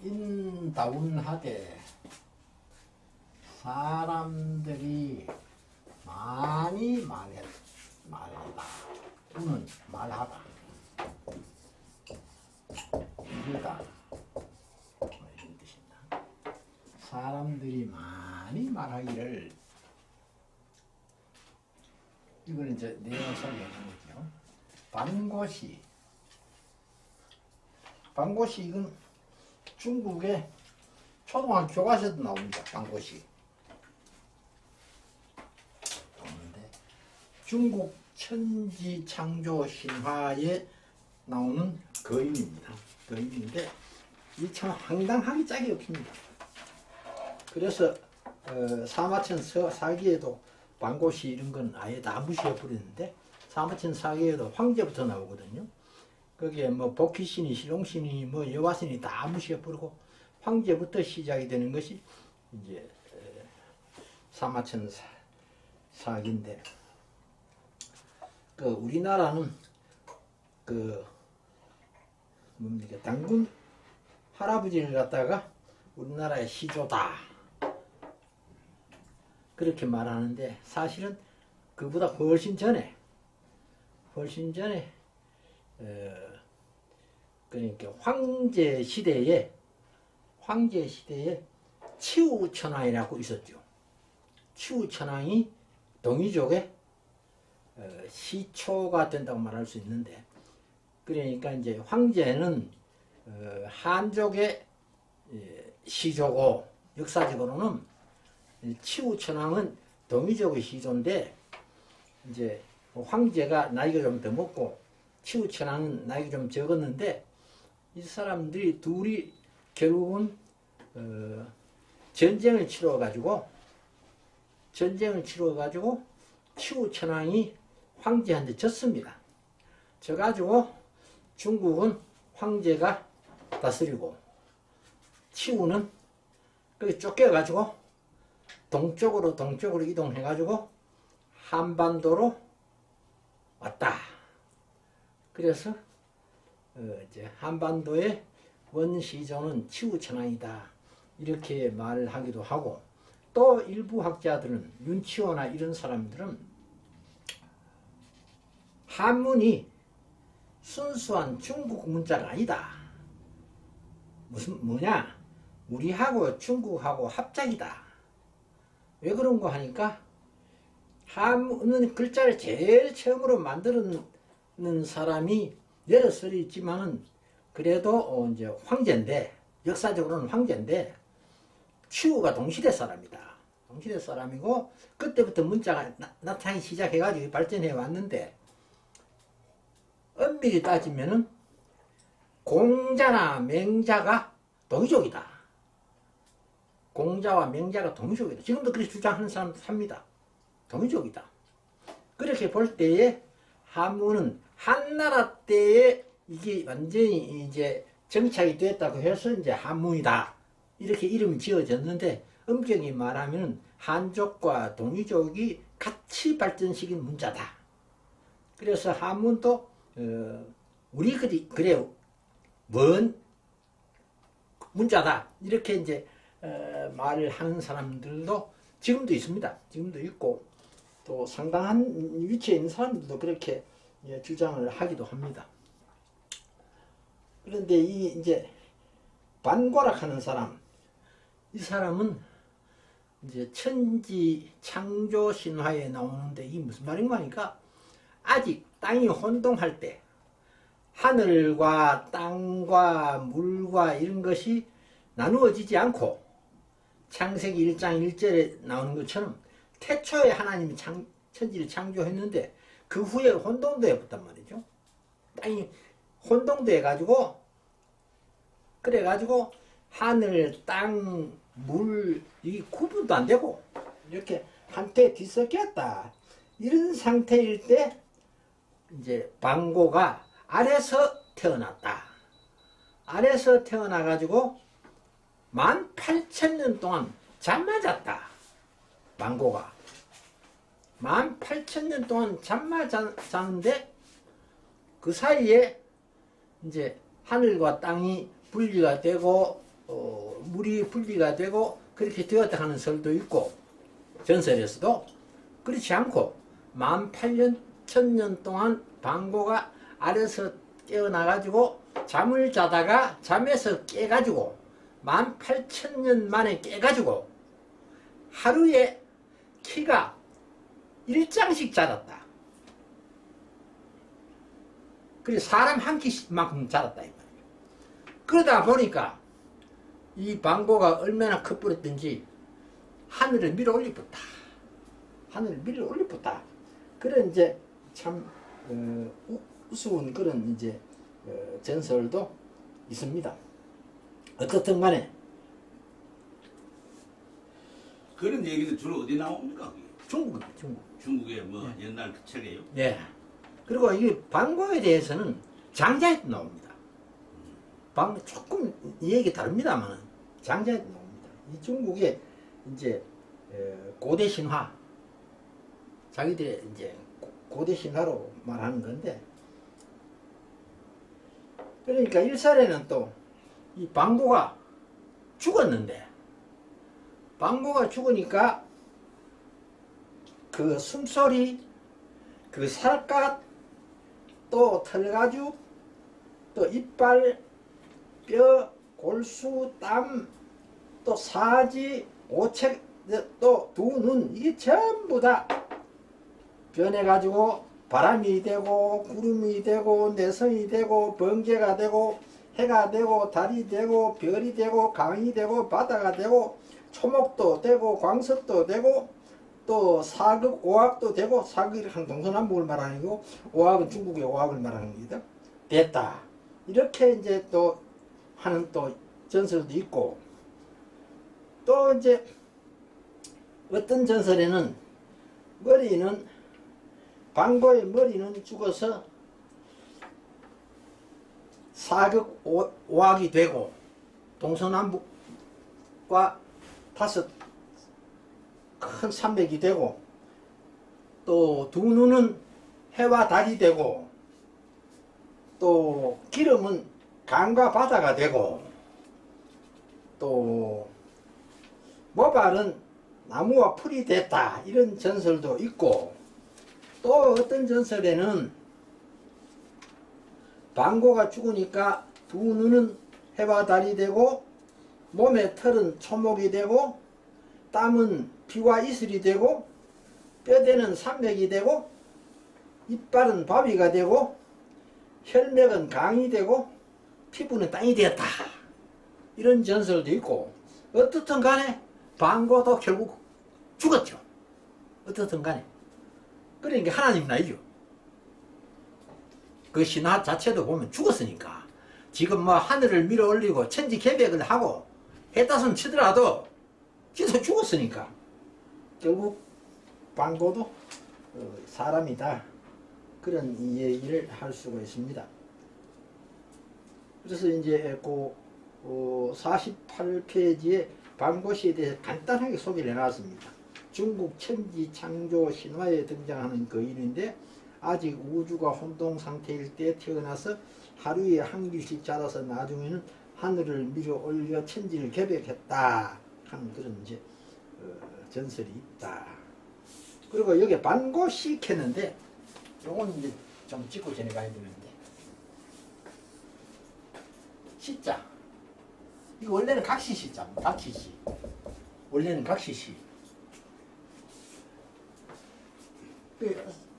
인다운하되 사람들이 많이 말했다. 우는 말하다. 이르다. 이런 뜻입니다. 사람들이 많이 말하기를. 이걸 이제 내용을 설명해볼게요. 반고시. 반고시 이건 중국의 초등학교 교과서도 나옵니다. 반고시. 나오는데 중국 천지 창조 신화에 나오는 거인입니다. 거인인데 이 참 황당하게 짝이 없습니다. 그래서 사마천 사기에도 반고시 이런 건 아예 다 무시해 버리는데 사마천 사기에도 황제부터 나오거든요. 거기에 뭐 복희신이 실용신이 뭐 여화신이 다 무시해 버리고 황제부터 시작이 되는 것이 이제 사마천 사기인데, 그 우리나라는 그 뭡니까 당군 할아버지를 갖다가 우리나라의 시조다 그렇게 말하는데 사실은 그보다 훨씬 전에 그러니까 황제 시대에 치우천왕이라고 있었죠. 치우천왕이 동이족의 시초가 된다고 말할 수 있는데, 그러니까 이제 황제는 한족의 시조고 역사적으로는 치우천왕은 동이족의 시조인데, 이제 황제가 나이가 좀 더 먹고 치우천왕은 나이가 좀 적었는데 이 사람들이 둘이 결국은 전쟁을 치러 가지고 치우천왕이 황제한테 졌습니다. 져가지고 중국은 황제가 다스리고 치우는 거기 쫓겨가지고 동쪽으로 이동해가지고 한반도로 왔다. 그래서 이제 한반도의 원시조는 치우천왕이다 이렇게 말을 하기도 하고, 또 일부 학자들은 윤치호나 이런 사람들은 한문이 순수한 중국 문자가 아니다. 뭐냐? 우리하고 중국하고 합작이다. 왜 그런 거 하니까 한문은 글자를 제일 처음으로 만드는 사람이 여러 설이 있지만은 그래도 이제 황제인데, 역사적으로는 황제인데 치우가 동시대 사람이다. 동시대 사람이고 그때부터 문자가 나타나기 시작해가지고 발전해 왔는데, 엄밀히 따지면은 공자나 맹자가 동이족이다. 공자와 맹자가 동이족이다. 지금도 그렇게 주장하는 사람 삽니다. 동이족이다. 그렇게 볼 때에 한문은 한나라 때에 이게 완전히 이제 정착이 됐다고 해서 이제 한문이다 이렇게 이름이 지어졌는데, 엄격히 말하면 한족과 동이족이 같이 발전시킨 문자다. 그래서 한문도 우리 그래 먼 문자다 이렇게 이제 말을 하는 사람들도 지금도 있습니다. 지금도 있고 또 상당한 위치에 있는 사람들도 그렇게 주장을 하기도 합니다. 그런데 이 이제 반고락하는 사람, 이 사람은 이제 천지 창조 신화에 나오는데 이 무슨 말인가 하니까, 아직 땅이 혼동할 때 하늘과 땅과 물과 이런 것이 나누어지지 않고 창세기 1장 1절에 나오는 것처럼 태초에 하나님이 천지를 창조했는데 그 후에 혼동되어 버렸단 말이죠. 땅이 혼동돼 가지고 그래가지고 하늘, 땅, 물 이 구분도 안 되고 이렇게 한테 뒤섞였다. 이런 상태일 때 이제 반고가 아래서 태어났다. 아래서 태어나가지고 18,000년 동안 잠만 잤다. 반고가 18,000년 동안 잠만 자는데 그 사이에 이제 하늘과 땅이 분리가 되고 물이 분리가 되고 그렇게 되었다 하는 설도 있고 전설에서도 그렇지 않고 18,000년 동안 방고가 아래서 깨어나가지고 잠을 자다가 잠에서 깨가지고 18,000년 만에 깨가지고 하루에 키가 1장씩 자랐다. 그래 사람 한 키만큼 자랐다 이 말이야. 그러다 보니까 이 방고가 얼마나 커버렸든지 하늘을 밀어 올리었다. 하늘을 밀어 올리었다. 그런 이제 참 우스운 그런 이제 전설도 있습니다. 어떻든 간에 그런 얘기도 주로 어디 나옵니까? 중국. 중국의 뭐 옛날 그 책이에요? 예. 그리고 이 방고에 대해서는 장자에도 나옵니다. 조금 이 얘기 다릅니다만 장자에도 나옵니다. 이 중국의 이제 고대 신화, 자기들의 이제 고대 신화로 말하는 건데, 그러니까 일설에는 또 이 방고가 죽었는데, 방고가 죽으니까 그 숨소리, 그 살갗, 또 털가죽, 또 이빨, 뼈, 골수, 땀, 또 사지, 오책, 또 두 눈, 이게 전부 다 변해가지고 바람이 되고 구름이 되고 내성이 되고 번개가 되고 해가 되고 달이 되고 별이 되고 강이 되고 바다가 되고 초목도 되고 광석도 되고 또 사극, 오학도 되고, 사극은 동서남북을 말하는 거고 오학은 중국의 오학을 말하는 겁니다. 됐다. 이렇게 이제 또 하는 또 전설도 있고, 또 이제 어떤 전설에는 방고의 머리는 죽어서 사극 오학이 되고 동서남북과 다섯 큰 산맥이 되고, 또 두 눈은 해와 달이 되고, 또 기름은 강과 바다가 되고, 또 모발은 나무와 풀이 됐다, 이런 전설도 있고, 또 어떤 전설에는 방고가 죽으니까 두 눈은 해와 달이 되고, 몸의 털은 초목이 되고, 땀은 피와 이슬이 되고, 뼈대는 산맥이 되고, 이빨은 바위가 되고, 혈맥은 강이 되고, 피부는 땅이 되었다. 이런 전설도 있고, 어떻든 간에 방고도 결국 죽었죠. 어떻든 간에. 그러니까 하나님은 아니죠. 그 신화 자체도 보면 죽었으니까. 지금 뭐 하늘을 밀어 올리고 천지 개벽을 하고 했다손 치더라도 지도 죽었으니까 결국 방고도 사람이다. 그런 얘기를 할 수가 있습니다. 그래서 이제 그 48페이지에 방고시에 대해서 간단하게 소개를 해놨습니다. 중국 천지 창조 신화에 등장하는 거인인데, 아직 우주가 혼동 상태일 때 태어나서 하루에 한 길씩 자라서 나중에는 하늘을 밀어 올려 천지를 개벽했다 하는 그런 이제 전설이 있다. 그리고 여기 반고시 켰는데, 요건 이제 좀 찍고 지나가야 되는데, 시자 이거 원래는 각시시자, 각시시. 원래는 각시시.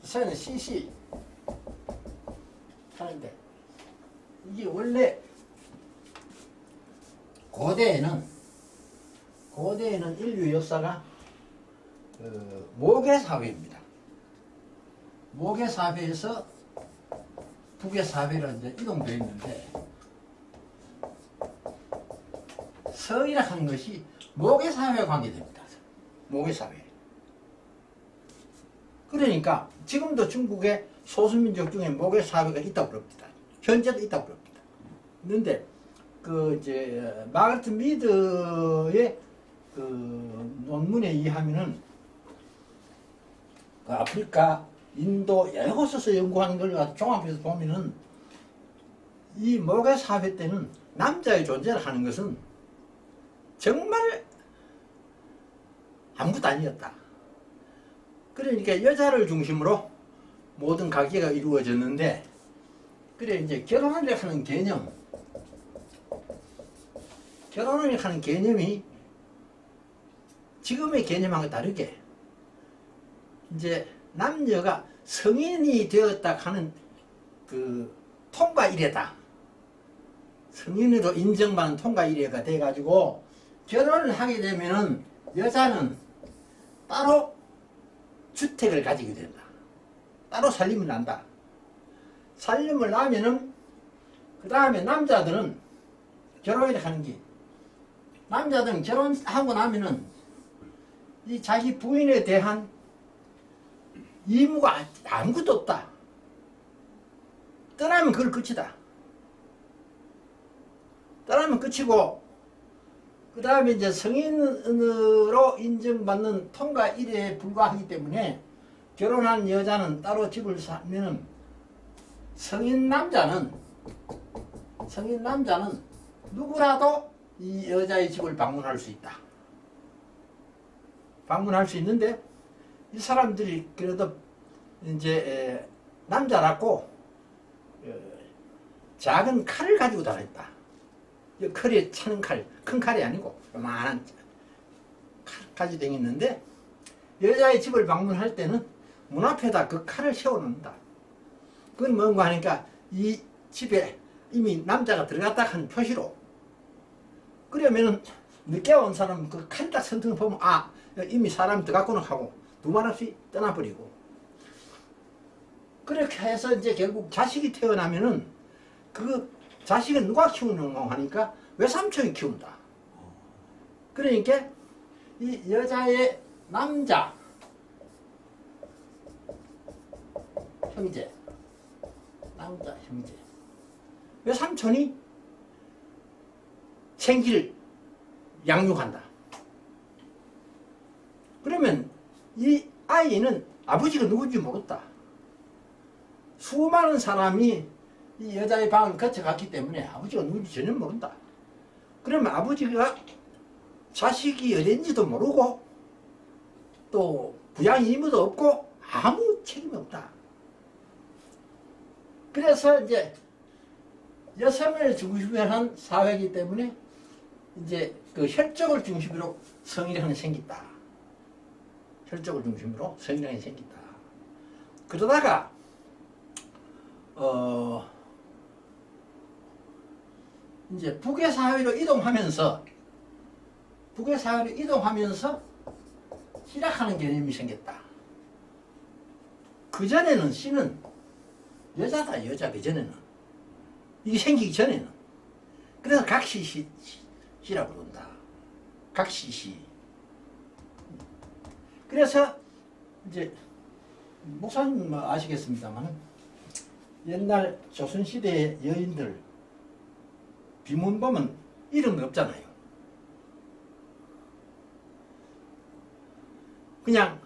서는 시시 하는데, 이게 원래 고대에는 인류 역사가 모계사회입니다. 모계사회에서 북계사회로 이제 이동되어 있는데, 서이라 하는 것이 모계사회와 관계됩니다. 모계사회. 그러니까 지금도 중국의 소수민족 중에 모계사회가 있다고 그럽니다. 현재도 있다고 그럽니다. 있는데 그 이제 마가트 미드의 그 논문에 의하면은 그 아프리카, 인도 여러 곳에서 연구하는 걸 가지고 종합해서 보면은 이 모계사회 때는 남자의 존재를 하는 것은 정말 아무것도 아니었다. 그러니까 여자를 중심으로 모든 가계가 이루어졌는데, 그래 이제 결혼을 하는 개념, 결혼을 하는 개념이 지금의 개념하고 다르게 이제 남녀가 성인이 되었다 하는 그 통과 이래다. 성인으로 인정받는 통과 이래가 돼가지고 결혼을 하게 되면은 여자는 따로 주택을 가지게 된다. 따로 살림을 난다. 살림을 나면은 그 다음에 남자들은 결혼을 하는 게, 남자들은 결혼하고 나면은 이 자기 부인에 대한 의무가 아무것도 없다. 떠나면 그걸 끝이다. 떠나면 끝이고, 그 다음에 이제 성인으로 인정받는 통과 1회에 불과하기 때문에 결혼한 여자는 따로 집을 사면은 성인 남자는 누구라도 이 여자의 집을 방문할 수 있다. 방문할 수 있는데, 이 사람들이 그래도 이제 남자라고 작은 칼을 가지고 다녔다. 칼에 차는 칼, 큰 칼이 아니고 요만한 칼 가지고 다녔는데, 여자의 집을 방문할 때는 문 앞에다 그 칼을 세워놓는다. 그건 뭔가 하니까 이 집에 이미 남자가 들어갔다 하는 표시로. 그러면은 늦게 온 사람은 그 칼 딱 선택을 보면, 아, 이미 사람이 들어갔구나 하고 두 말 없이 떠나버리고. 그렇게 해서 이제 결국 자식이 태어나면은 그 자식은 누가 키우는 거 하니까 외삼촌이 키운다. 그러니까 이 여자의 남자 형제, 외삼촌이 생기를 양육한다. 그러면 이 아이는 아버지가 누군지 모른다. 수많은 사람이 이 여자의 방을 거쳐갔기 때문에 아버지가 누군지 전혀 모른다. 그러면 아버지가 자식이 어딘지도 모르고 또 부양 의무도 없고 아무 책임이 없다. 그래서 이제 여성을 중심으로 한 사회이기 때문에 이제 그 혈족을 중심으로 성이라는 생겼다. 혈족을 중심으로 성이라는 생겼다. 그러다가 이제 북의 사회로 이동하면서 희락하는 개념이 생겼다. 그전에는 씨는 여자다, 여자. 그전에는 이게 생기기 전에는. 그래서 각시시라고 부른다. 각시시. 그래서 이제 목사님 뭐 아시겠습니다만, 옛날 조선시대의 여인들 비문 보면 이름이 없잖아요. 그냥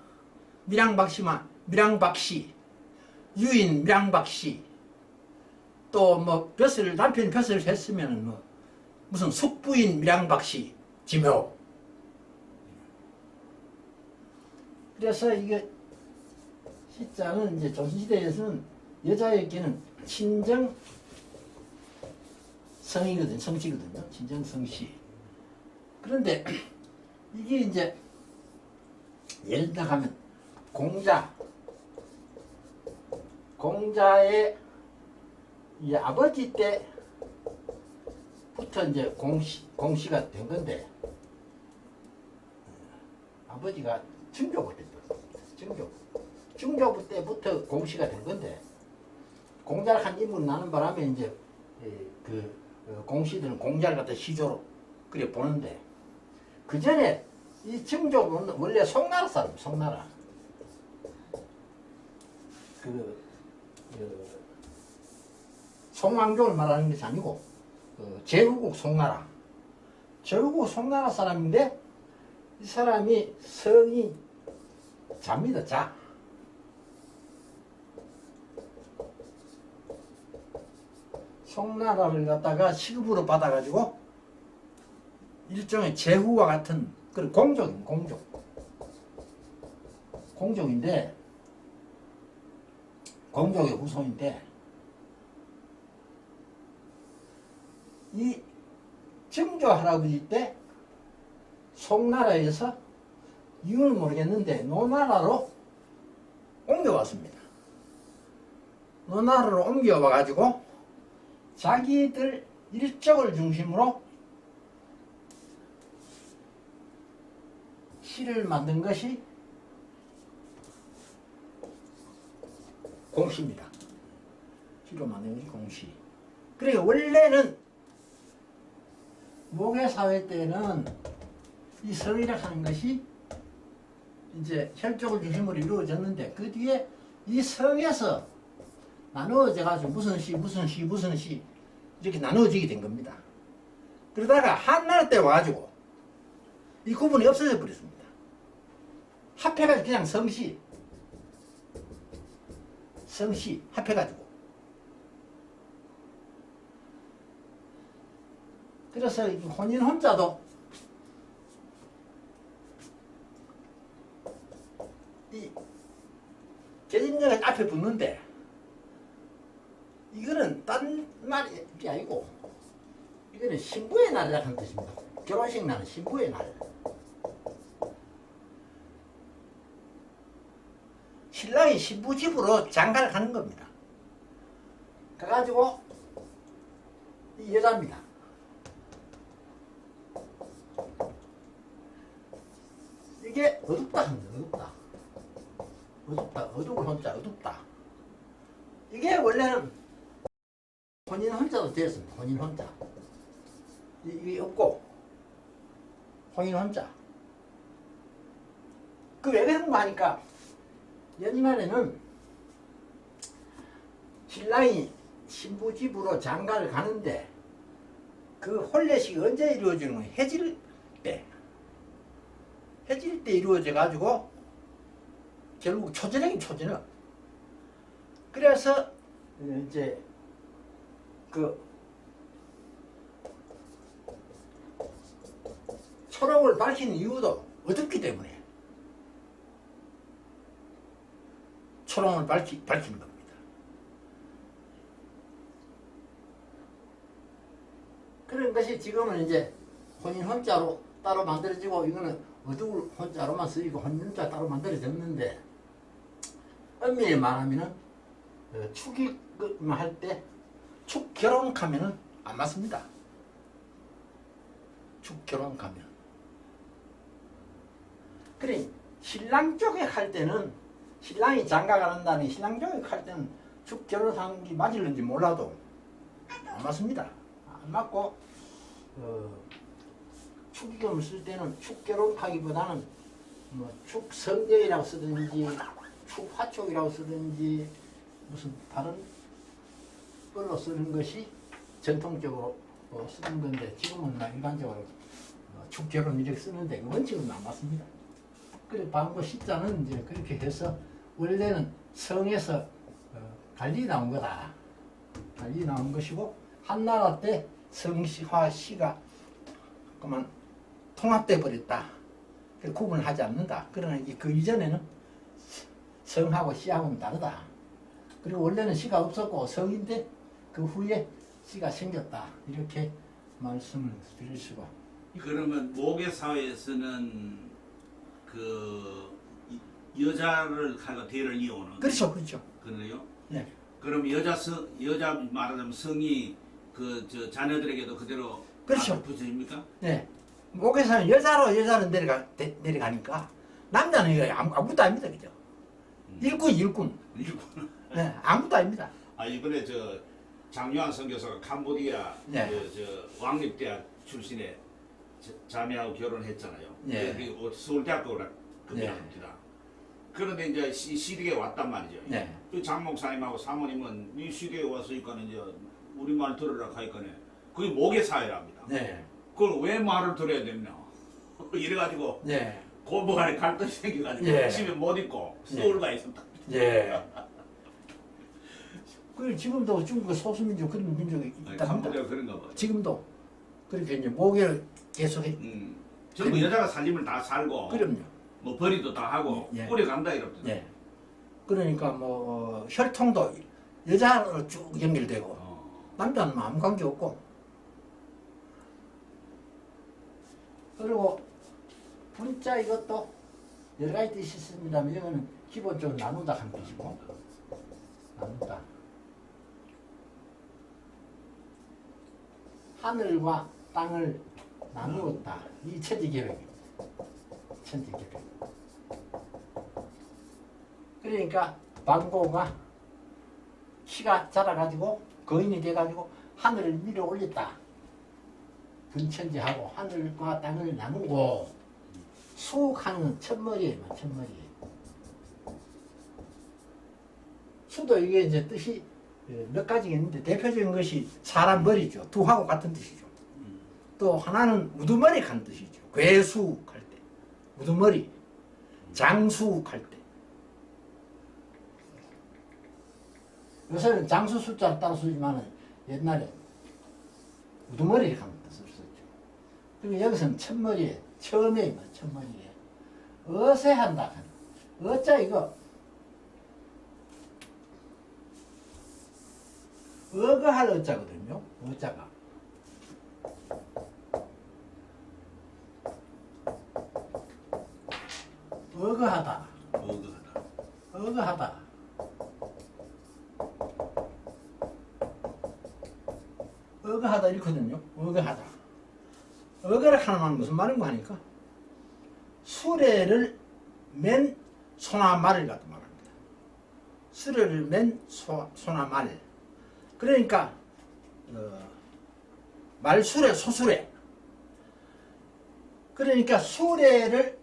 밀양박씨, 유인 밀양박씨, 또 뭐 남편이 벼슬을 했으면 뭐 무슨 숙부인 밀양박씨, 지묘. 그래서 이게 시자는 이제 조선시대에서는 여자에게는 친정 성씨거든요. 친정 성씨. 그런데 이게 이제 예를 들어 가면 공자의 이 아버지 때부터 이제 공씨가 된 건데, 아버지가 증조부 때부터 공씨가 된 건데, 공자를 한 인물 나는 바람에 이제 공씨들은 공자를 갖다 시조로 그래 보는데, 그 전에 이 증조부는 원래 송나라 사람, 송나라. 송왕족을 말하는 것이 아니고 제후국 송나라 사람인데, 이 사람이 성이 자입니다. 자. 송나라를 갖다가 시급으로 받아가지고 일종의 제후와 같은 그런 공족입니다. 공족인데 공족의 후손인데 이 정조 할아버지 때 송나라에서 이유는 모르겠는데 노나라로 옮겨왔습니다. 노나라로 옮겨와가지고 자기들 일족을 중심으로 시를 만든 것이 공시입니다. 시로 만든 것이 공시. 그러니까 원래는 모계사회 때는 이 성이라 하는 것이 이제 혈족을 중심으로 이루어졌는데 그 뒤에 이 성에서 나누어져 가지고 무슨 시 이렇게 나누어지게 된 겁니다. 그러다가 한나라 때 와가지고 이 구분이 없어져 버렸습니다. 합해가지고 그냥 성시 합해가지고. 그래서 이 혼인 혼자도 이 계집녀가 앞에 붙는데 이거는 딴 말이 아니고 이거는 신부의 날이라는 뜻입니다. 결혼식 날은 신부의 날. 신랑이 신부 집으로 장가를 가는 겁니다. 가가지고 이 여자입니다. 이게 어둡다 합니다. 어둡다. 어두울 혼자 어둡다. 이게 원래는 혼인 혼자도 되었습니다. 혼인 혼자. 이게 없고 혼인 혼자. 그 왜 그런 거 하니까 옛날에는 신랑이 신부 집으로 장가를 가는데 그 혼례식이 언제 이루어지는 거예요? 해질 때 이루어져 가지고 결국 초저녁. 그래서 이제 그 초록을 밝히는 이유도 어둡기 때문에 초록을 밝히는 겁니다. 그런 것이 지금은 이제 혼인 혼자로 따로 만들어지고 이거는 어두울 혼자로만 쓰이고 혼인 혼자 따로 만들어졌는데 엄밀히 말하면은 축의금 할 때 축결혼하면은 안 맞습니다. 축결혼하면. 그래 신랑 쪽에 할 때는 신랑이 장가가 난다니 신랑 쪽에 할 때는 축결혼한 게 맞을는지 몰라도 안 맞습니다. 안 맞고 축의금을 쓸 때는 축결혼하기보다는 뭐 축성경이라고 쓰든지 축화촉이라고 쓰든지 무슨 다른 걸로 쓰는 것이 전통적으로 쓰는 건데 지금은 일반적으로 축결혼 이렇게 쓰는데 원칙은 안 맞습니다. 그래서 방고 시자는 이제 그렇게 해서 원래는 성에서 달리 나온 거다. 달리 나온 것이고 한나라 때 성시와 시가 그만 통합돼 버렸다. 구분을 하지 않는다. 그러나 그 이전에는 성하고 시하고는 다르다. 그리고 원래는 시가 없었고 성인데 그 후에 시가 생겼다. 이렇게 말씀을 드릴 수가. 그러면 모계 사회에서는 그 여자를 하고 대를 이어오는. 그렇죠. 그러네요. 네. 그럼 여자 말하자면 성이 그 저 자녀들에게도 그대로 그렇죠. 붙여집니까? 네. 목에서는 여자로 내려가니까 남자는 이거 아무것도 아닙니다. 그죠? 일꾼. 네, 아무것도 아닙니다. 이번에 저 장요한 선교사가 캄보디아 네. 저 왕립대학 출신의 자매하고 결혼했잖아요. 네. 서울대학교를 급여합니다. 그런데 이제 시댁에 왔단 말이죠. 네. 그 장 목사님하고 사모님은 이 시댁에 왔으니까는 이제 우리 말 들으라 하니까는 그게 모계 사회랍니다. 네. 그걸 왜 말을 들어야 되냐? 이래가지고 네. 고부간에 갈등이 생겨가지고 예. 집에 못 있고 서울 가 있었다. 예. 그 지금도 중국 소수민족 그런 민족이 있답니다. 캄보디아 그런가 봐요. 지금도 그렇게 이제 목욕을 계속 해. 전부 여자가 살림을 다 살고 그럼요. 뭐 벌이도 다 하고 예. 오래 간다 이렇거든. 예. 그러니까 뭐 혈통도 여자로 쭉 연결되고 남자는 뭐 아무 관계 없고. 그리고 분자 이것도 여러 가지 뜻이 있습니다만 이거는 기본적으로 나누다 하는 뜻이고 나누다. 하늘과 땅을 나누었다. 이 천지계획입니다. 천지계획. 그러니까 방고가 키가 자라가지고 거인이 돼가지고 하늘을 밀어 올렸다. 근천지하고 하늘과 땅을 나누고 수하는 첫머리에만 첫머리. 수도 이게 이제 뜻이 몇 가지가 있는데 대표적인 것이 사람 머리죠. 두하고 같은 뜻이죠. 또 하나는 우두머리 간 뜻이죠. 괴수할 때 우두머리, 장수할 때. 요새는 장수 숫자를 따라 쓰지만은 옛날에 우두머리 간 뜻을 썼죠. 그리고 여기서는 첫머리에 처음에 첫머리에 어세한다. 어짜 이거 어거할 어자거든요. 어자가 어거하다. 어거하다. 어거하다 이렇거든요. 어거하다. 어거를 하는 말은 무슨 말인가 하니까 수레를 맨 소나 말을 갖다 말합니다. 수레를 맨 소나 말. 그러니까 말수레 소수레. 그러니까 수레를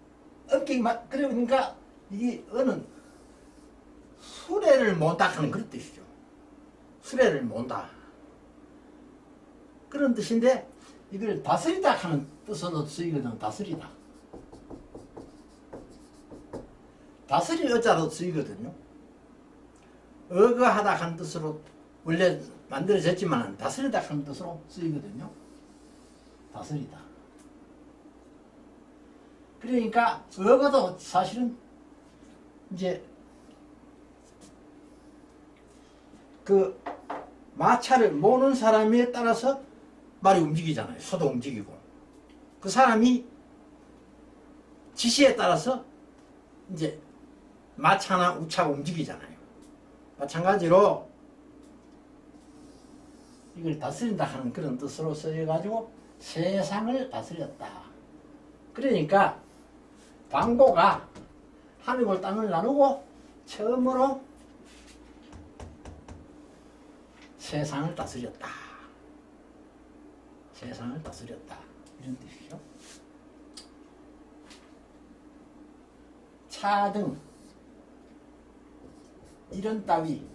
엄격히 그러니까 이 어는 수레를 몬다 하는 그런 뜻이죠. 수레를 몬다. 그런 뜻인데 이걸 다스리다 하는 뜻으로 쓰이거든. 다스리다. 다스릴 어자로 쓰이거든요. 어거하다 하는 뜻으로 원래 만들어졌지만 다스리다 하는 뜻으로 쓰이거든요. 다스리다. 그러니까 어거도 사실은 이제 그 마차를 모는 사람에 따라서 말이 움직이잖아요. 소도 움직이고 그 사람이 지시에 따라서 이제 마차나 우차가 움직이잖아요. 마찬가지로 이걸 다스린다 하는 그런 뜻으로 쓰여가지고 세상을 다스렸다. 그러니까 방고가 하늘과 땅을 나누고 처음으로 세상을 다스렸다. 세상을 다스렸다. 이런 뜻이죠. 차등 이런 따위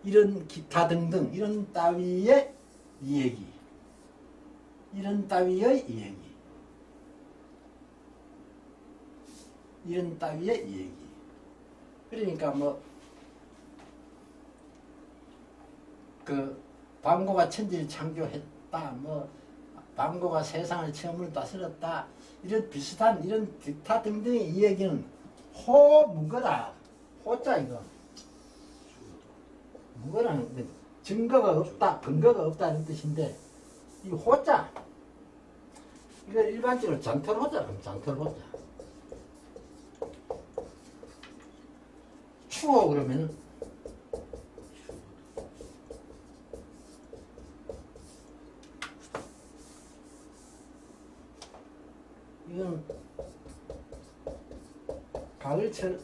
이런 기타 등등 이런 따위의 이야기 이런 따위의 이야기 이런 따위의 이야기 그러니까 뭐 그 방고가 천지를 창조했다 뭐 방고가 세상을 처음으로 다스렸다 이런 비슷한 이런 기타 등등의 이야기는 호무거다. 호자 이거 무거라는 증거가 없다 근거가 없다는 뜻인데 이 호자 이걸 일반적으로 장털호자 그럼 장털호자 추호 그러면 이건 가을철의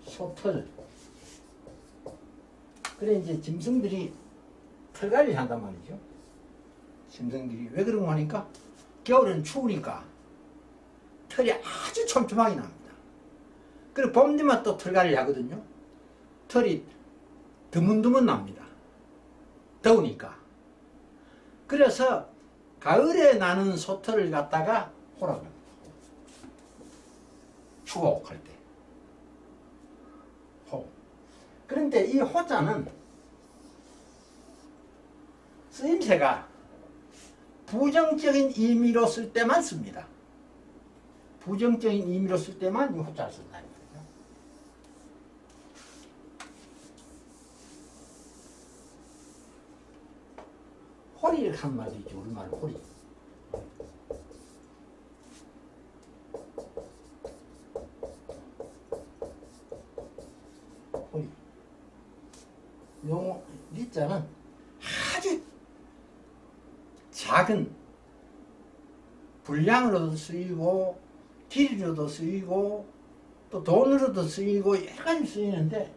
소털 그래 이제 짐승들이 털갈이 한단 말이죠. 짐승들이 왜 그런 거 하니까 겨울에는 추우니까 털이 아주 촘촘하게 납니다. 그리고 봄 되면 또 털갈이를 하거든요. 털이 드문드문 납니다. 더우니까. 그래서 가을에 나는 소털을 갖다가 호라고 합니다. 추호할 때. 호. 그런데 이 호자는 쓰임새가 부정적인 의미로 쓸 때만 씁니다. 부정적인 의미로 쓸 때만 이 호자를 쓴다는 거죠. 호리를 한 말도 있죠. 우리말로 호리. 호리. 요 리자는 아주 작은 분량으로도 쓰이고 길이로도 쓰이고 또 돈으로도 쓰이고 여러 가지 쓰이는데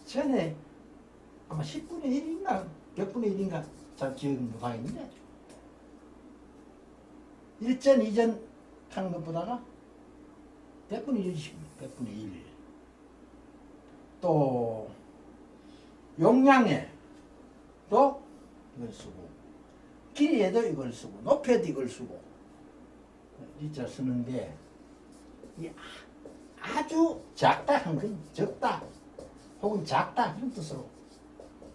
전에 아마 10분의 1인가 몇 분의 1인가 잘 기억이 못하겠는데 1전 2전 하는 것보다가 100분의 1이십니다. 100분의 1. 또 용량에도 이걸 쓰고 길이에도 이걸 쓰고 높이에도 이걸 쓰고 이자 쓰는데 이 아주 작다 한 건 적다 혹은 작다 이런 뜻으로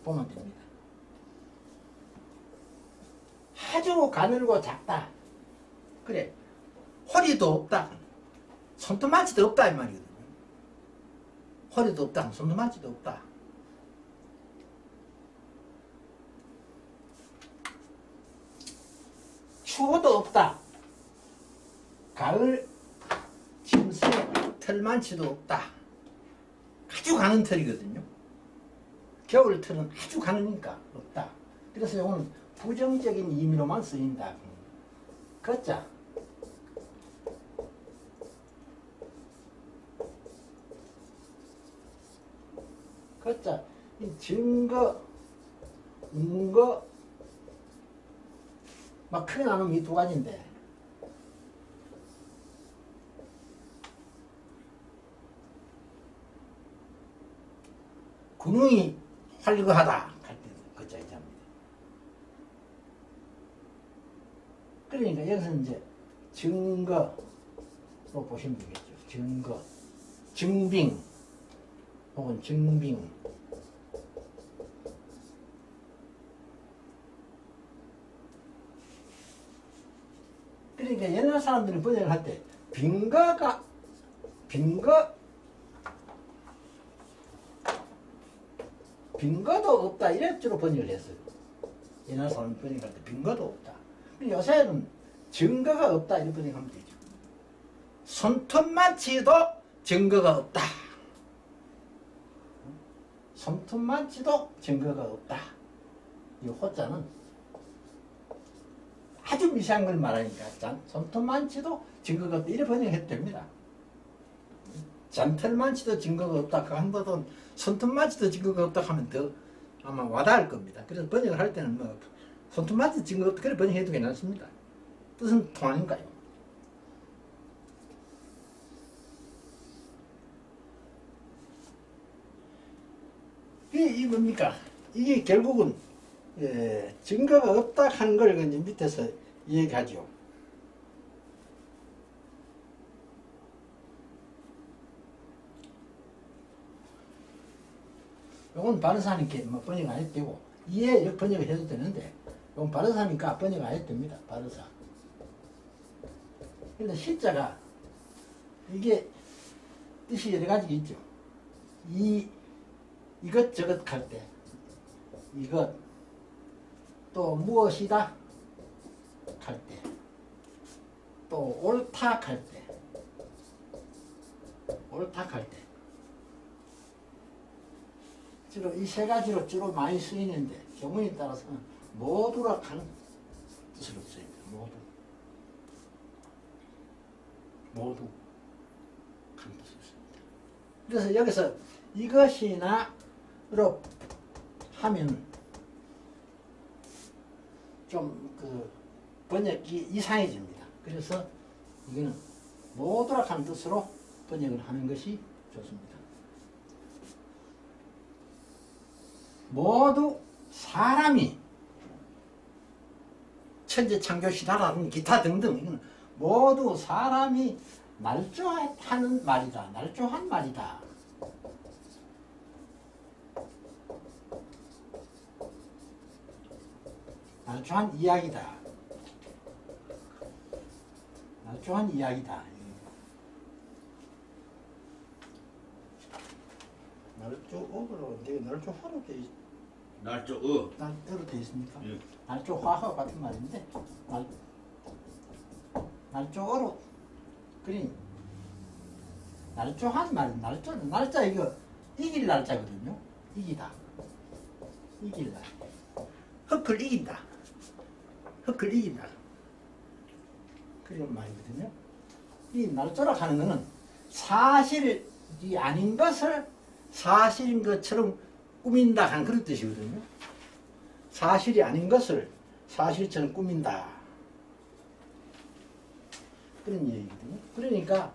보면 됩니다. 아주 가늘고 작다. 그래 허리도 없다. 손톱만치도 없다 이 말이거든요. 허리도 없다. 손톱만치도 없다. 추워도 없다. 가을 침새 털만치도 없다. 아주 가는 털이거든요. 겨울 털은 아주 가느니까 없다. 그래서 이건 부정적인 의미로만 쓰인다. 그자 그자 이 증거, 문거 막 크게 나누면 이 두 가지인데 군웅이 활거하다 할 때 그자 이자입니다. 그러니까 여기서 이제 증거로 보시면 되겠죠. 증거, 증빙 혹은 증빙. 그러니까 옛날 사람들이 번역을 할 때 빈거도 없다 이런 식으로 번역을 했어요. 옛날 사람들이 번역할 때 빈거도 없다. 요새는 증거가 없다 이렇게 번역하면 되죠. 손톱만치도 증거가 없다. 손톱만치도 증거가 없다. 이 호자는 아주 미세한 걸 말하니까 손톱만치도 증거가 없다. 이렇게 번역해도 됩니다. 잔털만치도 증거가 없다. 그 한번은 손톱만치도 증거가 없다 하면 더 아마 와닿을 겁니다. 그래서 번역을 할 때는 뭐 손톱만치도 증거가 없다. 그래 번역해도 괜찮습니다. 뜻은 통하니까요. 이게 뭡니까? 이게 결국은 증거가 없다 하는 걸 이제 밑에서 얘기하죠. 이건 바르사니까 뭐 번역 안 해도 되고 이해 번역을 해도 되는데 이건 바르사니까 번역 안 해도 됩니다. 바르사. 근데 시자가 이게 뜻이 여러 가지가 있죠. 이것저것 할 때 이것 또 무엇이다 할 때 또 옳다 할 때 주로 이 세 가지로 주로 많이 쓰이는데 경우에 따라서는 모두라 하는 뜻으로 쓰입니다. 모두 하는 뜻으로 쓰입니다. 그래서 여기서 이것이나로 하면 좀 그 번역이 이상해집니다. 그래서 이거는 모두라 하는 뜻으로 번역을 하는 것이 좋습니다. 모두 사람이 천재 창조시다라는 기타 등등 이건 모두 사람이 날조하는 말이다. 날조한 말이다. 날조한 이야기다. 날조한 이야기다. 날조어로 날조화로 돼 날조 날조로 돼 있습니까? 예. 날조화하 같은 말인데 날조어로 그러니 날조한 말 날짜 이거 이길 날짜거든요. 이기다. 이길 날. 흑을 이긴다. 흑을 이긴다. 그런 말이거든요. 이 날조라 하는 것은 사실이 아닌 것을 사실인 것처럼 꾸민다 하는 그런 뜻이거든요. 사실이 아닌 것을 사실처럼 꾸민다. 그런 얘기거든요. 그러니까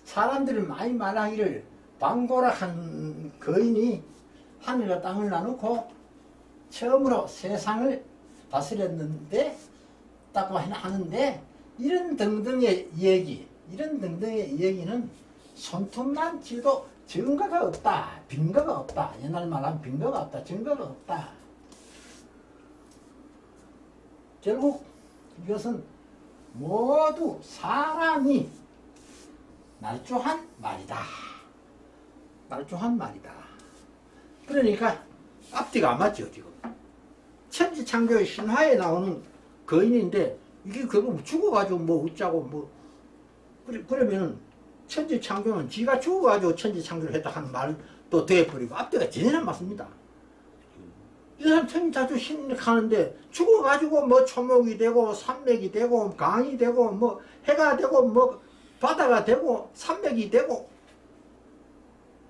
사람들이 많이 말하기를 방고락한 거인이 하늘과 땅을 나누고 처음으로 세상을 다스렸는데 따고 하는데 이런 등등의 얘기는 손톱만 치도 증거가 없다. 근거가 없다. 옛날 말하면 근거가 없다. 증거가 없다. 결국 이것은 모두 사람이 날조한 말이다. 날조한 말이다. 그러니까 앞뒤가 안 맞죠 지금. 천지창조의 신화에 나오는 거인인데 이게 결국 죽어가지고 뭐 어쩌고 뭐 그러면은 천지창조는 지가 죽어가지고 천지창조를 했다 하는 말도 돼버리고 앞뒤가 전혀 안 맞습니다. 이 사람 천지창조 신하는데 죽어가지고 뭐 초목이 되고 산맥이 되고 강이 되고 뭐 해가 되고 뭐 바다가 되고 산맥이 되고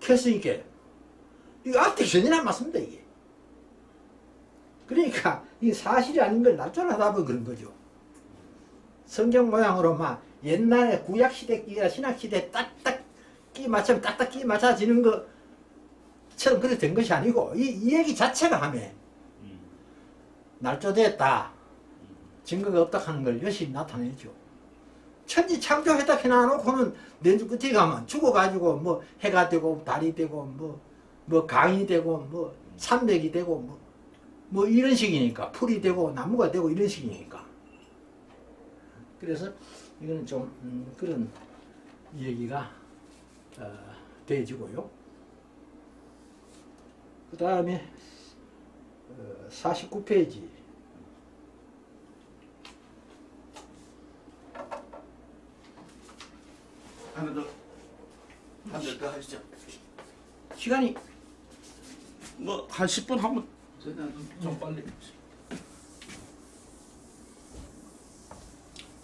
했으니까 이거 앞뒤 전혀 안 맞습니다 이게. 그러니까 이 사실이 아닌 걸 날조하다 보면 그런 거죠. 성경 모양으로 막 옛날에 구약시대 끼가 신약시대 딱딱 끼 맞추면 딱딱 끼 맞춰지는 것처럼 그렇게 된 것이 아니고 이 얘기 자체가 하면 날조됐다. 증거가 없다 하는 걸 여실히 나타내죠. 천지 창조했다 해놔놓고는 내주 끝에 가면 죽어가지고 뭐 해가 되고 달이 되고 뭐 강이 되고 뭐 산맥이 되고 뭐 이런 식이니까 풀이 되고 나무가 되고 이런 식이니까. 그래서 이거는 좀 그런 얘기가 되어지고요. 그 다음에 49페이지 하나 더 한 달 더 하시죠. 시간이 뭐 한 10분 하면 좀 빨리.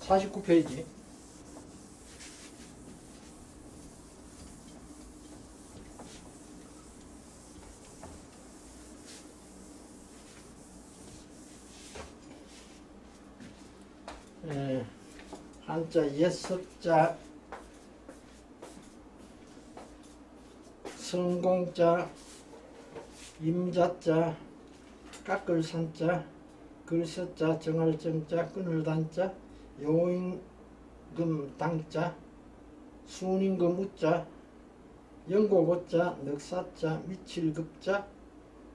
49페이지 한자 예석자 성공자 임자자 깎을 산자 글서자 정할 정자 끊을 단자 요임금 당자 순임금 우자 영고고자 넉사자 미칠급자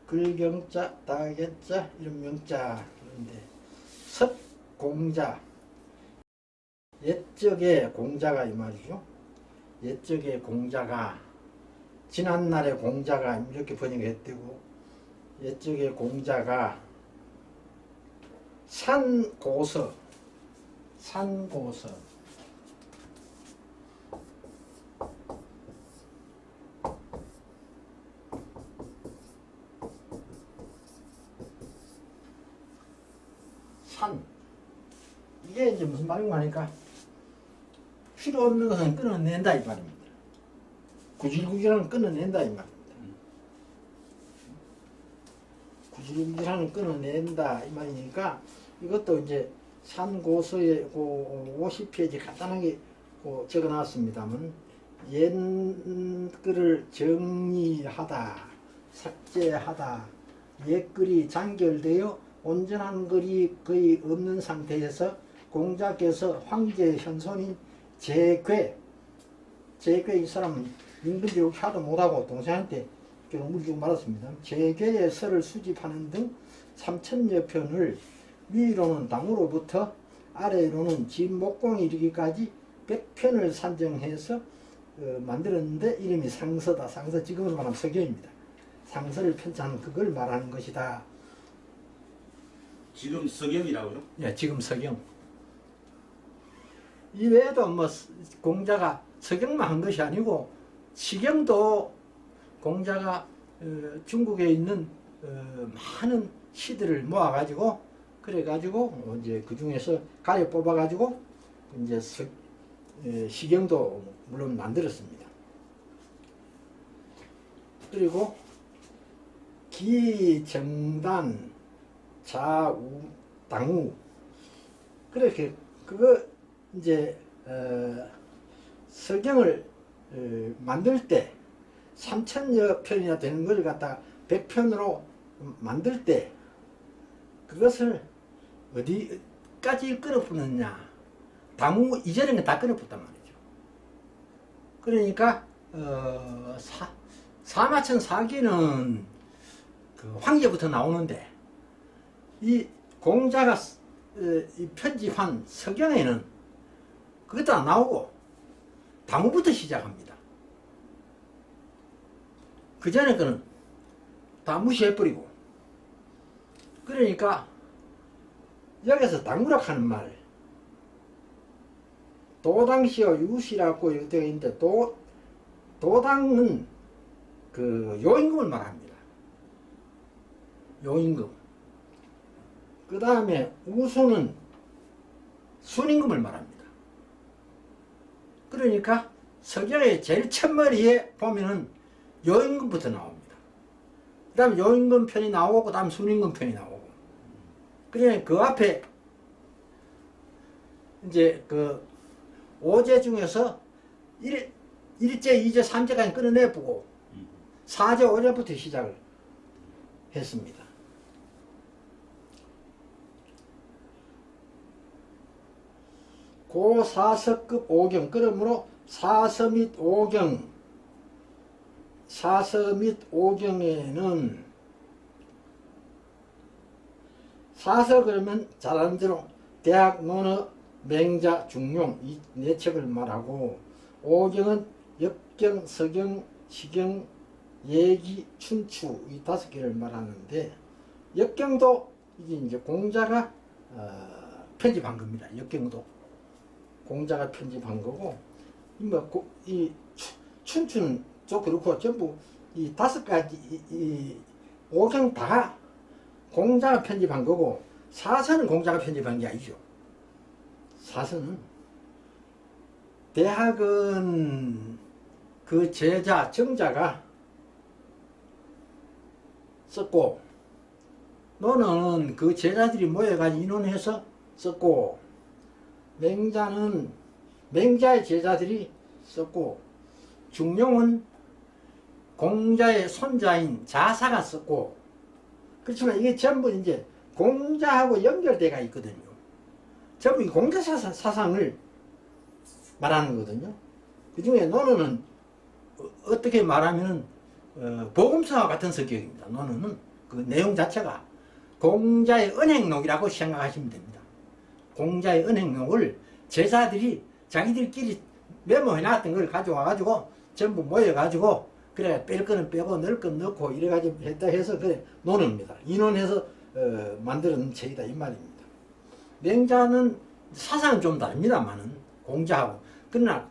글경자 다개자 이런 명자. 그런데 섭공자 옛적의 공자가 이 말이죠. 옛적의 공자가 지난날의 공자가 이렇게 번역했대고 옛적의 공자가 산고서 산 이게 이제 무슨 말인가 하니까 필요 없는 것은 끊어낸다 이 말입니다. 구질구질하는 끊어낸다 이 말입니다. 구질구질하는 끊어낸다 이 말이니까 이것도 이제 산고서에 50페이지 간단하게 적어놨습니다만 옛 글을 정리하다 삭제하다 옛 글이 장결되어 온전한 글이 거의 없는 상태에서 공자께서 황제 현손인 제괴 이 사람은 임금들이 하도 못하고 동생한테 결국 물주고 말았습니다. 제괴의 설을 수집하는 등 3천여 편을 위로는 당으로부터 아래로는 진목공에 이르기까지 100편을 산정해서 만들었는데 이름이 상서다. 상서 지금으로 말하면 서경입니다. 상서를 편찬한 그걸 말하는 것이다. 지금 서경이라고요? 예, 지금 서경. 이외에도 뭐 공자가 서경만 한 것이 아니고 시경도 공자가 중국에 있는 많은 시들을 모아가지고 그래가지고 이제 그 중에서 가려 뽑아가지고 이제 시경도 물론 만들었습니다. 그리고 기정단 자우 당우 그렇게 그거 이제 서경을 만들 때 3천여 편이나 되는 걸 갖다가 100편으로 만들 때 그것을 어디까지 끊어붙느냐 당우 이전에는 다 끊어붙단 말이죠. 그러니까 사마천 사기는 그 황제부터 나오는데 이 공자가 이 편집한 서경에는 그것도 안 나오고 당후부터 시작합니다. 그 전에 거는 다 무시해버리고 그러니까 여기서 당구락 하는 말 도당시와 유시라고 이렇게 되어 있는데 도당은 그 요임금을 말합니다. 요임금. 그 다음에 우수는 순임금을 말합니다. 그러니까 서경의 제일 첫머리에 보면은 요임금부터 나옵니다. 그 다음에 요임금 편이 나오고 그 다음 순임금 편이 나오고 그러니까 그 앞에 이제 그 5제 중에서 1제, 2제, 3제까지 끊어내보고 4제, 5제부터 시작을 했습니다. 고사서급 5경 그러므로 사서 및 5경에는 사서 그러면 잘 아는 대로 대학, 논어, 맹자, 중용 이 네 책을 말하고 5경은 역경, 서경, 시경, 예기, 춘추 이 5개를 말하는데 역경도 이게 이제 공자가 편집한 겁니다. 역경도 공자가 편집한 거고 이 춘추는 또 그렇고 전부 이 5가지 이 5경 다 공자가 편집한 거고 사서는 공자가 편집한 게 아니죠. 사서는 대학은 그 제자 정자가 썼고 논어는 그 제자들이 모여가지고 인원해서 썼고 맹자는 맹자의 제자들이 썼고 중용은 공자의 손자인 자사가 썼고 그렇지만 이게 전부 이제 공자하고 연결돼가 있거든요. 전부 공자 사상을 말하는 거거든요. 그 중에 논어는 어떻게 말하면은 복음서와 같은 성격입니다. 논어는 그 내용 자체가 공자의 은행록이라고 생각하시면 됩니다. 공자의 은행록을 제자들이 자기들끼리 메모해놨던 걸 가져와가지고 전부 모여가지고 그래 뺄 거는 빼고 넣을 건 넣고 이래가지고 했다 해서 그래 논어입니다. 인원해서 만들어낸 책이다 이 말입니다. 맹자는 사상은 좀 다릅니다만은 공자하고 그러나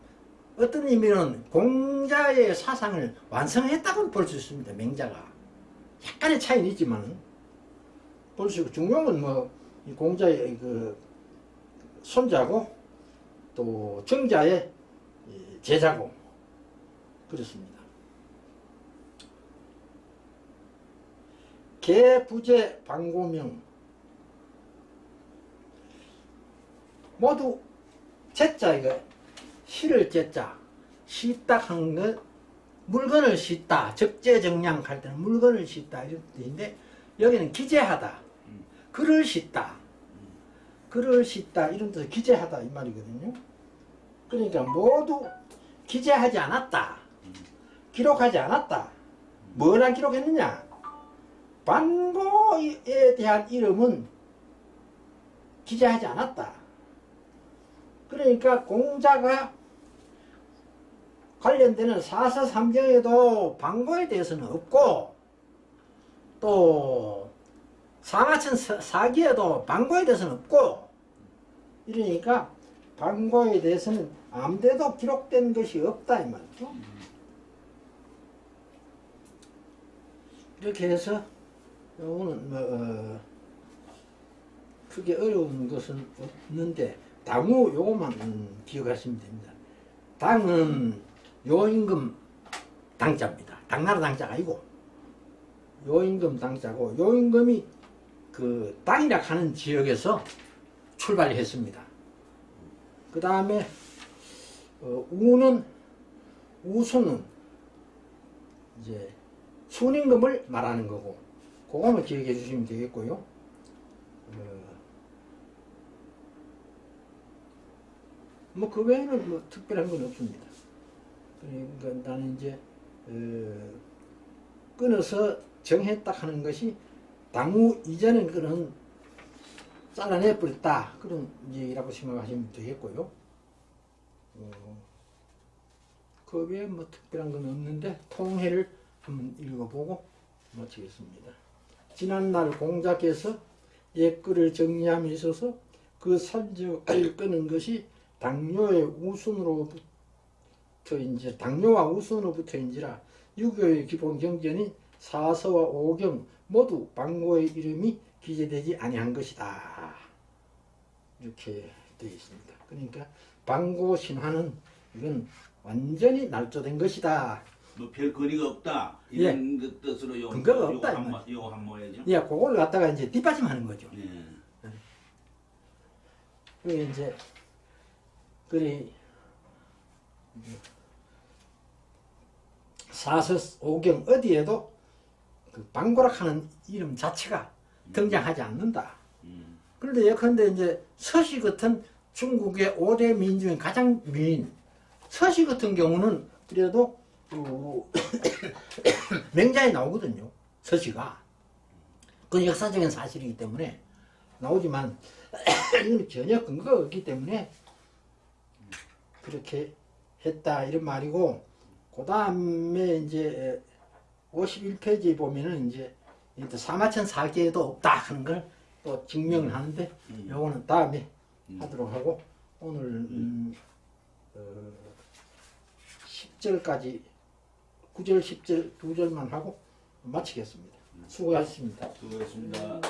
어떤 의미로는 공자의 사상을 완성했다고 볼 수 있습니다. 맹자가 약간의 차이는 있지만 볼 수 있고 중용은 뭐 공자의 그 손자고 또 정자의 제자고 그렇습니다. 개부제 방고명 모두 제자 이거 시를 제자 시딱 한 것 물건을 싣다 적재정량 할 때는 물건을 싣다 이런 뜻인데 여기는 기재하다 글을 싣다 글을 싣다 이런 뜻 기재하다 이 말이거든요. 그러니까 모두 기재하지 않았다. 기록하지 않았다. 뭘 안 기록했느냐? 반고에 대한 이름은 기재하지 않았다. 그러니까 공자가 관련되는 사서삼경에도 반고에 대해서는 없고 또 사마천 사기에도 반고에 대해서는 없고 이러니까 반고에 대해서는 아무데도 기록된 것이 없다 이 말이죠. 이렇게 해서 요거는 크게 어려운 것은 없는데 당우 요것만 기억하시면 됩니다. 당은 요임금 당자입니다. 당나라 당자가 아니고 요임금 당자고 요임금이 그 당이라 하는 지역에서 출발했습니다. 그 다음에 우수는 이제 순임금을 말하는 거고 그거만 기억해 주시면 되겠고요. 뭐 그 외에는 뭐 특별한 건 없습니다. 그러니까 나는 이제 끊어서 정했다 하는 것이 당후 이전엔 그런 잘라내 버렸다 그런 얘기라고 생각하시면 되겠고요. 그 외에 뭐 특별한 건 없는데 통해를 한번 읽어보고 마치겠습니다. 지난날 공자께서 옛글을 정리함에 있어서 그 산적을 끄는 것이 당뇨와 우순으로부터인지라 유교의 기본 경전인 사서와 오경 모두 반고의 이름이 기재되지 아니한 것이다. 이렇게 되어 있습니다. 그러니까 반고 신화는 이건 완전히 날조된 것이다. 뭐 별 거리가 없다 이런 그 뜻으로 요 근거가 없다, 요 한모예죠. 예, 그걸 갖다가 이제 뒷받침하는 거죠. 예. 그게 이제 그리 사서 오경 어디에도 그 방고락하는 이름 자체가 등장하지 않는다. 그런데 예컨대 이제 서시 같은 중국의 5대 민 중에 가장 민 서시 같은 경우는 그래도 맹자에 나오거든요. 서시가. 그건 역사적인 사실이기 때문에 나오지만 이건 전혀 근거가 없기 때문에 그렇게 했다 이런 말이고, 그 다음에 이제 51페이지에 보면은 이제 사마천 사기에도 없다 하는 걸 또 증명을 하는데 요거는 다음에 하도록 하고 오늘 10절까지 9절 10절 두 절만 하고 마치겠습니다. 수고하셨습니다. 수고했습니다.